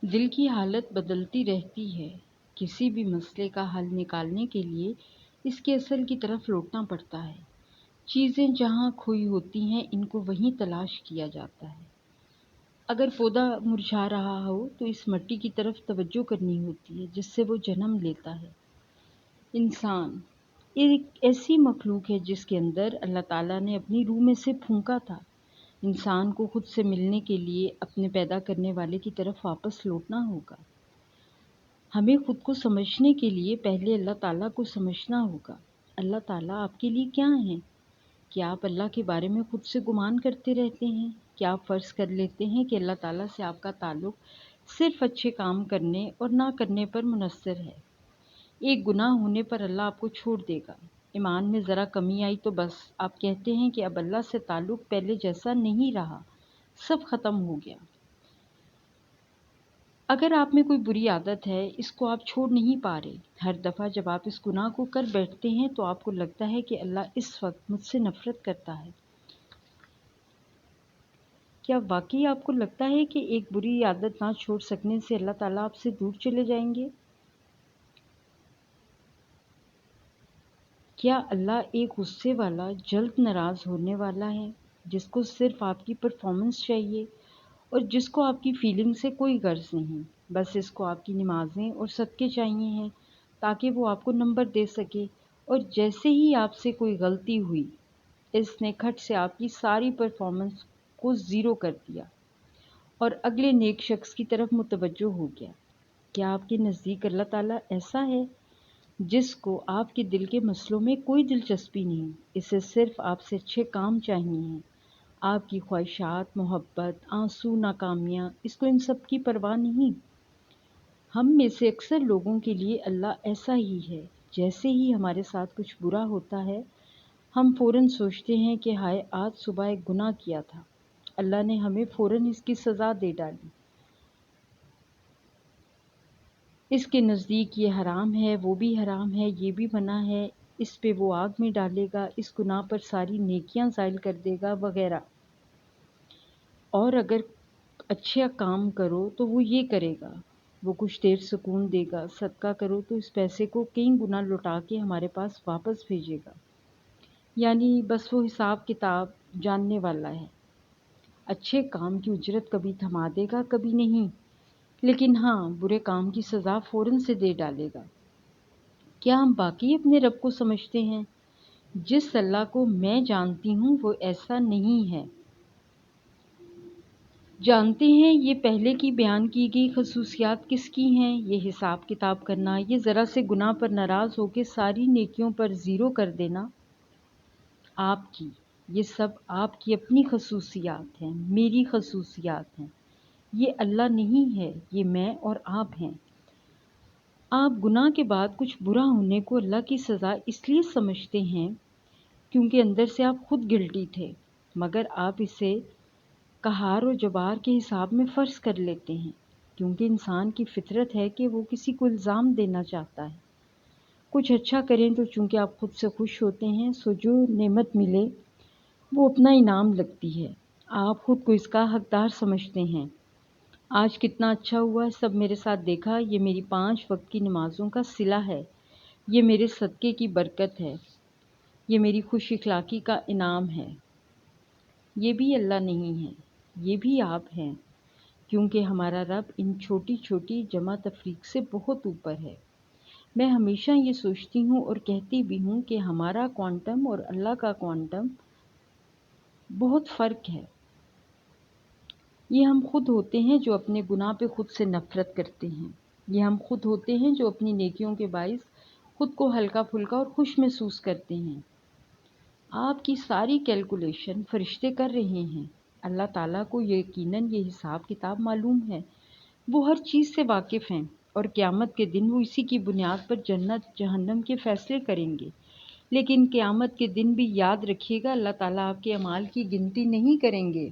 دل کی حالت بدلتی رہتی ہے۔ کسی بھی مسئلے کا حل نکالنے کے لیے اس کے اصل کی طرف لوٹنا پڑتا ہے۔ چیزیں جہاں کھوئی ہوتی ہیں ان کو وہیں تلاش کیا جاتا ہے۔ اگر پودا مرجھا رہا ہو تو اس مٹی کی طرف توجہ کرنی ہوتی ہے جس سے وہ جنم لیتا ہے۔ انسان ایک ایسی مخلوق ہے جس کے اندر اللہ تعالیٰ نے اپنی روح میں سے پھونکا تھا۔ انسان کو خود سے ملنے کے لیے اپنے پیدا کرنے والے کی طرف واپس لوٹنا ہوگا۔ ہمیں خود کو سمجھنے کے لیے پہلے اللہ تعالیٰ کو سمجھنا ہوگا۔ اللہ تعالیٰ آپ کے لیے کیا ہیں؟ کیا آپ اللہ کے بارے میں خود سے گمان کرتے رہتے ہیں؟ کیا آپ فرض کر لیتے ہیں کہ اللہ تعالیٰ سے آپ کا تعلق صرف اچھے کام کرنے اور نہ کرنے پر منحصر ہے؟ ایک گناہ ہونے پر اللہ آپ کو چھوڑ دے گا۔ ایمان میں ذرا کمی آئی تو بس آپ کہتے ہیں کہ اب اللہ سے تعلق پہلے جیسا نہیں رہا، سب ختم ہو گیا۔ اگر آپ میں کوئی بری عادت ہے، اس کو آپ چھوڑ نہیں پا رہے، ہر دفعہ جب آپ اس گناہ کو کر بیٹھتے ہیں تو آپ کو لگتا ہے کہ اللہ اس وقت مجھ سے نفرت کرتا ہے۔ کیا واقعی آپ کو لگتا ہے کہ ایک بری عادت نہ چھوڑ سکنے سے اللہ تعالیٰ آپ سے دور چلے جائیں گے؟ کیا اللہ ایک غصے والا، جلد ناراض ہونے والا ہے جس کو صرف آپ کی پرفارمنس چاہیے اور جس کو آپ کی فیلنگ سے کوئی غرض نہیں، بس اس کو آپ کی نمازیں اور صدقے چاہیے ہیں تاکہ وہ آپ کو نمبر دے سکے، اور جیسے ہی آپ سے کوئی غلطی ہوئی اس نے کھٹ سے آپ کی ساری پرفارمنس کو زیرو کر دیا اور اگلے نیک شخص کی طرف متوجہ ہو گیا؟ کیا آپ کے نزدیک اللہ تعالیٰ ایسا ہے جس کو آپ کے دل کے مسئلوں میں کوئی دلچسپی نہیں، اسے صرف آپ سے اچھے کام چاہیے ہیں، آپ کی خواہشات، محبت، آنسو، ناکامیاں، اس کو ان سب کی پرواہ نہیں؟ ہم میں سے اکثر لوگوں کے لیے اللہ ایسا ہی ہے۔ جیسے ہی ہمارے ساتھ کچھ برا ہوتا ہے ہم فوراً سوچتے ہیں کہ ہائے آج صبح ایک گناہ کیا تھا، اللہ نے ہمیں فوراً اس کی سزا دے ڈالی۔ اس کے نزدیک یہ حرام ہے، وہ بھی حرام ہے، یہ بھی منع ہے، اس پہ وہ آگ میں ڈالے گا، اس گناہ پر ساری نیکیاں زائل کر دے گا وغیرہ۔ اور اگر اچھا کام کرو تو وہ یہ کرے گا، وہ کچھ دیر سکون دے گا، صدقہ کرو تو اس پیسے کو کئی گنا لوٹا کے ہمارے پاس واپس بھیجے گا۔ یعنی بس وہ حساب کتاب جاننے والا ہے۔ اچھے کام کی اجرت کبھی تھما دے گا، کبھی نہیں، لیکن ہاں برے کام کی سزا فوراً سے دے ڈالے گا۔ کیا ہم باقی اپنے رب کو سمجھتے ہیں؟ جس اللہ کو میں جانتی ہوں وہ ایسا نہیں ہے۔ جانتے ہیں یہ پہلے کی بیان کی گئی خصوصیات کس کی ہیں؟ یہ حساب کتاب کرنا، یہ ذرا سے گناہ پر ناراض ہو کے ساری نیکیوں پر زیرو کر دینا، آپ کی، یہ سب آپ کی اپنی خصوصیات ہیں، میری خصوصیات ہیں، یہ اللہ نہیں ہے، یہ میں اور آپ ہیں۔ آپ گناہ کے بعد کچھ برا ہونے کو اللہ کی سزا اس لیے سمجھتے ہیں کیونکہ اندر سے آپ خود گلٹی تھے، مگر آپ اسے قہار و جبار کے حساب میں فرض کر لیتے ہیں، کیونکہ انسان کی فطرت ہے کہ وہ کسی کو الزام دینا چاہتا ہے۔ کچھ اچھا کریں تو چونکہ آپ خود سے خوش ہوتے ہیں، سو جو نعمت ملے وہ اپنا انعام لگتی ہے، آپ خود کو اس کا حقدار سمجھتے ہیں۔ آج کتنا اچھا ہوا ہے، سب میرے ساتھ دیکھا، یہ میری 5 وقت کی نمازوں کا صلہ ہے، یہ میرے صدقے کی برکت ہے، یہ میری خوش اخلاقی کا انعام ہے۔ یہ بھی اللہ نہیں ہے، یہ بھی آپ ہیں، کیونکہ ہمارا رب ان چھوٹی چھوٹی جمع تفریق سے بہت اوپر ہے۔ میں ہمیشہ یہ سوچتی ہوں اور کہتی بھی ہوں کہ ہمارا کوانٹم اور اللہ کا کوانٹم بہت فرق ہے۔ یہ ہم خود ہوتے ہیں جو اپنے گناہ پہ خود سے نفرت کرتے ہیں، یہ ہم خود ہوتے ہیں جو اپنی نیکیوں کے باعث خود کو ہلکا پھلکا اور خوش محسوس کرتے ہیں۔ آپ کی ساری کیلکولیشن فرشتے کر رہے ہیں، اللہ تعالیٰ کو یقیناً یہ حساب کتاب معلوم ہے، وہ ہر چیز سے واقف ہیں، اور قیامت کے دن وہ اسی کی بنیاد پر جنت جہنم کے فیصلے کریں گے۔ لیکن قیامت کے دن بھی یاد رکھیے گا اللہ تعالیٰ آپ کے اعمال کی گنتی نہیں کریں گے،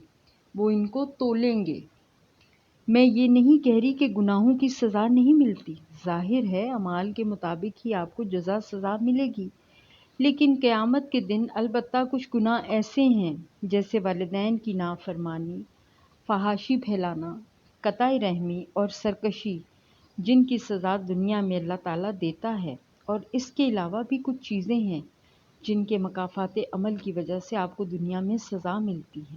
وہ ان کو تولیں گے۔ میں یہ نہیں کہہ رہی کہ گناہوں کی سزا نہیں ملتی، ظاہر ہے اعمال کے مطابق ہی آپ کو جزا سزا ملے گی، لیکن قیامت کے دن البتہ کچھ گناہ ایسے ہیں جیسے والدین کی نافرمانی، فحاشی پھیلانا، قطع رحمی اور سرکشی جن کی سزا دنیا میں اللہ تعالیٰ دیتا ہے، اور اس کے علاوہ بھی کچھ چیزیں ہیں جن کے مکافات عمل کی وجہ سے آپ کو دنیا میں سزا ملتی ہے۔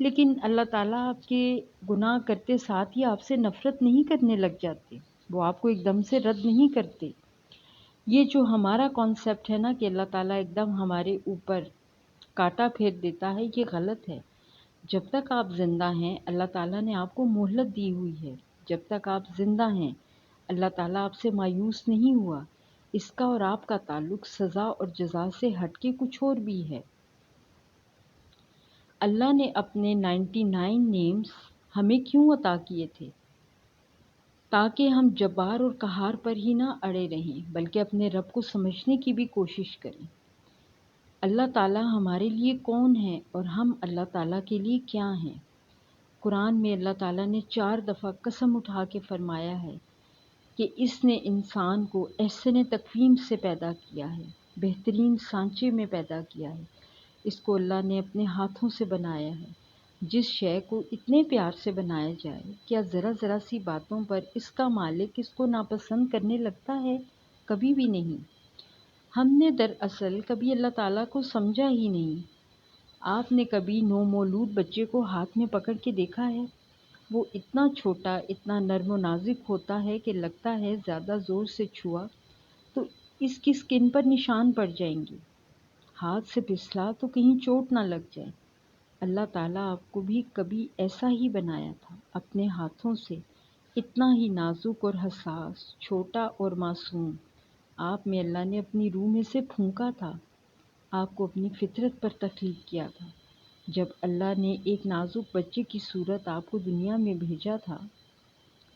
لیکن اللہ تعالیٰ آپ کے گناہ کرتے ساتھ ہی آپ سے نفرت نہیں کرنے لگ جاتے، وہ آپ کو ایک دم سے رد نہیں کرتے۔ یہ جو ہمارا کانسیپٹ ہے نا کہ اللہ تعالیٰ ایک دم ہمارے اوپر کانٹا پھیر دیتا ہے، یہ غلط ہے۔ جب تک آپ زندہ ہیں اللہ تعالیٰ نے آپ کو مہلت دی ہوئی ہے۔ جب تک آپ زندہ ہیں اللہ تعالیٰ آپ سے مایوس نہیں ہوا۔ اس کا اور آپ کا تعلق سزا اور جزا سے ہٹ کے کچھ اور بھی ہے۔ اللہ نے اپنے 99 نیمز ہمیں کیوں عطا کیے تھے؟ تاکہ ہم جبار اور قہار پر ہی نہ اڑے رہیں بلکہ اپنے رب کو سمجھنے کی بھی کوشش کریں۔ اللہ تعالیٰ ہمارے لیے کون ہے اور ہم اللہ تعالیٰ کے لیے کیا ہیں؟ قرآن میں اللہ تعالیٰ نے 4 دفعہ قسم اٹھا کے فرمایا ہے کہ اس نے انسان کو احسن تقویم سے پیدا کیا ہے، بہترین سانچے میں پیدا کیا ہے۔ اس کو اللہ نے اپنے ہاتھوں سے بنایا ہے۔ جس شے کو اتنے پیار سے بنایا جائے، کیا ذرا ذرا سی باتوں پر اس کا مالک اس کو ناپسند کرنے لگتا ہے؟ کبھی بھی نہیں۔ ہم نے دراصل کبھی اللہ تعالیٰ کو سمجھا ہی نہیں۔ آپ نے کبھی نومولود بچے کو ہاتھ میں پکڑ کے دیکھا ہے؟ وہ اتنا چھوٹا، اتنا نرم و نازک ہوتا ہے کہ لگتا ہے زیادہ زور سے چھوا تو اس کی سکن پر نشان پڑ جائیں گے، ہاتھ سے پھسلا تو کہیں چوٹ نہ لگ جائے۔ اللہ تعالیٰ آپ کو بھی کبھی ایسا ہی بنایا تھا، اپنے ہاتھوں سے، اتنا ہی نازک اور حساس، چھوٹا اور معصوم۔ آپ میں اللہ نے اپنی روح میں سے پھونکا تھا، آپ کو اپنی فطرت پر تخلیق کیا تھا۔ جب اللہ نے ایک نازک بچے کی صورت آپ کو دنیا میں بھیجا تھا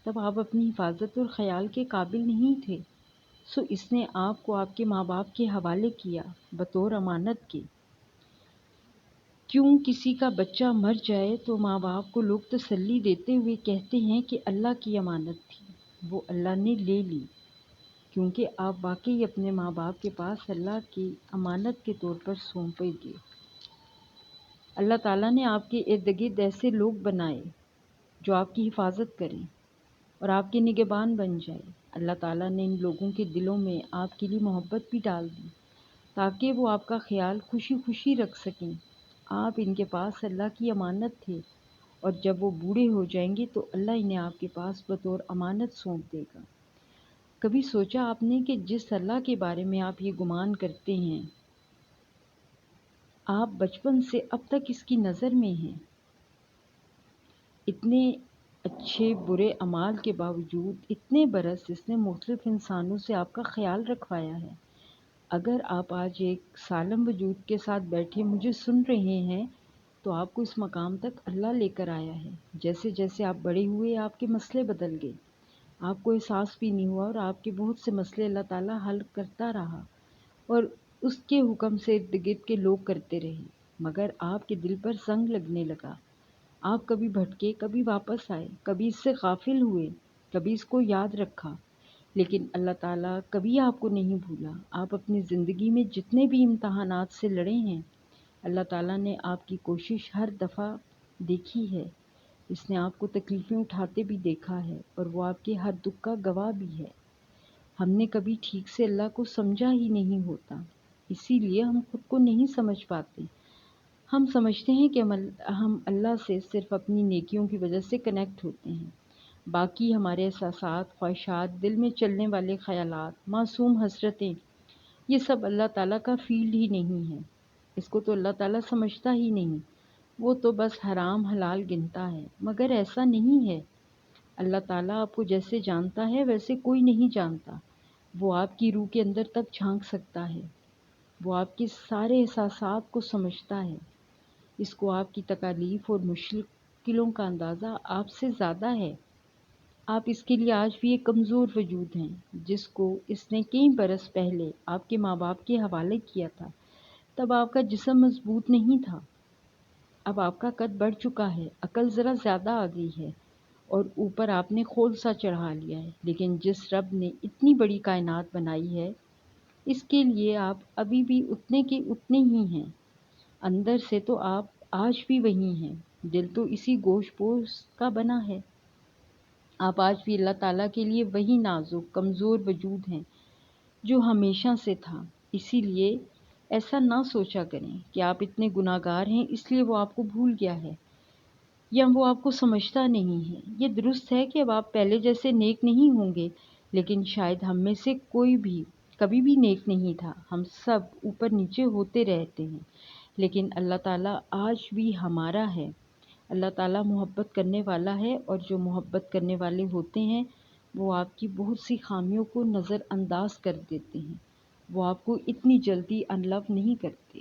تب آپ اپنی حفاظت اور خیال کے قابل نہیں تھے، سو اس نے آپ کو آپ کے ماں باپ کے حوالے کیا بطور امانت کے۔ کیوں کسی کا بچہ مر جائے تو ماں باپ کو لوگ تسلی دیتے ہوئے کہتے ہیں کہ اللہ کی امانت تھی، وہ اللہ نے لے لی، کیونکہ آپ واقعی اپنے ماں باپ کے پاس اللہ کی امانت کے طور پر سونپے گئے۔ اللہ تعالیٰ نے آپ کے ارد گرد ایسے لوگ بنائے جو آپ کی حفاظت کریں اور آپ کے نگہبان بن جائیں۔ اللہ تعالیٰ نے ان لوگوں کے دلوں میں آپ کے لیے محبت بھی ڈال دی تاکہ وہ آپ کا خیال خوشی خوشی رکھ سکیں۔ آپ ان کے پاس اللہ کی امانت تھے، اور جب وہ بوڑھے ہو جائیں گے تو اللہ انہیں آپ کے پاس بطور امانت سونپ دے گا۔ کبھی سوچا آپ نے کہ جس اللہ کے بارے میں آپ یہ گمان کرتے ہیں، آپ بچپن سے اب تک اس کی نظر میں ہیں؟ اتنے اچھے برے اعمال کے باوجود اتنے برس اس نے مختلف انسانوں سے آپ کا خیال رکھوایا ہے۔ اگر آپ آج ایک سالم وجود کے ساتھ بیٹھے مجھے سن رہے ہیں تو آپ کو اس مقام تک اللہ لے کر آیا ہے۔ جیسے جیسے آپ بڑے ہوئے آپ کے مسئلے بدل گئے، آپ کو احساس بھی نہیں ہوا، اور آپ کے بہت سے مسئلے اللہ تعالیٰ حل کرتا رہا اور اس کے حکم سے ارد گرد کے لوگ کرتے رہے، مگر آپ کے دل پر زنگ لگنے لگا۔ آپ کبھی بھٹکے، کبھی واپس آئے، کبھی اس سے غافل ہوئے، کبھی اس کو یاد رکھا، لیکن اللہ تعالیٰ کبھی آپ کو نہیں بھولا۔ آپ اپنی زندگی میں جتنے بھی امتحانات سے لڑے ہیں، اللہ تعالیٰ نے آپ کی کوشش ہر دفعہ دیکھی ہے، اس نے آپ کو تکلیفیں اٹھاتے بھی دیکھا ہے، اور وہ آپ کے ہر دکھ کا گواہ بھی ہے۔ ہم نے کبھی ٹھیک سے اللہ کو سمجھا ہی نہیں ہوتا، اسی لیے ہم خود کو نہیں سمجھ پاتے۔ ہم سمجھتے ہیں کہ ہم اللہ سے صرف اپنی نیکیوں کی وجہ سے کنیکٹ ہوتے ہیں، باقی ہمارے احساسات، خواہشات، دل میں چلنے والے خیالات، معصوم حسرتیں، یہ سب اللہ تعالیٰ کا فیلڈ ہی نہیں ہے۔ اس کو تو اللہ تعالیٰ سمجھتا ہی نہیں، وہ تو بس حرام حلال گنتا ہے، مگر ایسا نہیں ہے۔ اللہ تعالیٰ آپ کو جیسے جانتا ہے ویسے کوئی نہیں جانتا۔ وہ آپ کی روح کے اندر تک جھانک سکتا ہے، وہ آپ کے سارے احساسات کو سمجھتا ہے۔ اس کو آپ کی تکالیف اور مشکلوں کا اندازہ آپ سے زیادہ ہے۔ آپ اس کے لیے آج بھی ایک کمزور وجود ہیں جس کو اس نے کئی برس پہلے آپ کے ماں باپ کے حوالے کیا تھا۔ تب آپ کا جسم مضبوط نہیں تھا، اب آپ کا قد بڑھ چکا ہے، عقل ذرا زیادہ آ گئی ہے، اور اوپر آپ نے خول سا چڑھا لیا ہے۔ لیکن جس رب نے اتنی بڑی کائنات بنائی ہے، اس کے لیے آپ ابھی بھی اتنے کے اتنے ہی ہیں۔ اندر سے تو آپ آج بھی وہی ہیں، دل تو اسی گوشت پوشت کا بنا ہے۔ آپ آج بھی اللہ تعالیٰ کے لیے وہی نازک کمزور وجود ہیں جو ہمیشہ سے تھا۔ اسی لیے ایسا نہ سوچا کریں کہ آپ اتنے گناہ گار ہیں اس لیے وہ آپ کو بھول گیا ہے یا وہ آپ کو سمجھتا نہیں ہے۔ یہ درست ہے کہ اب آپ پہلے جیسے نیک نہیں ہوں گے، لیکن شاید ہم میں سے کوئی بھی کبھی بھی نیک نہیں تھا۔ ہم سب اوپر نیچے ہوتے رہتے ہیں، لیکن اللہ تعالیٰ آج بھی ہمارا ہے۔ اللہ تعالیٰ محبت کرنے والا ہے، اور جو محبت کرنے والے ہوتے ہیں وہ آپ کی بہت سی خامیوں کو نظر انداز کر دیتے ہیں۔ وہ آپ کو اتنی جلدی ان لو نہیں کرتے۔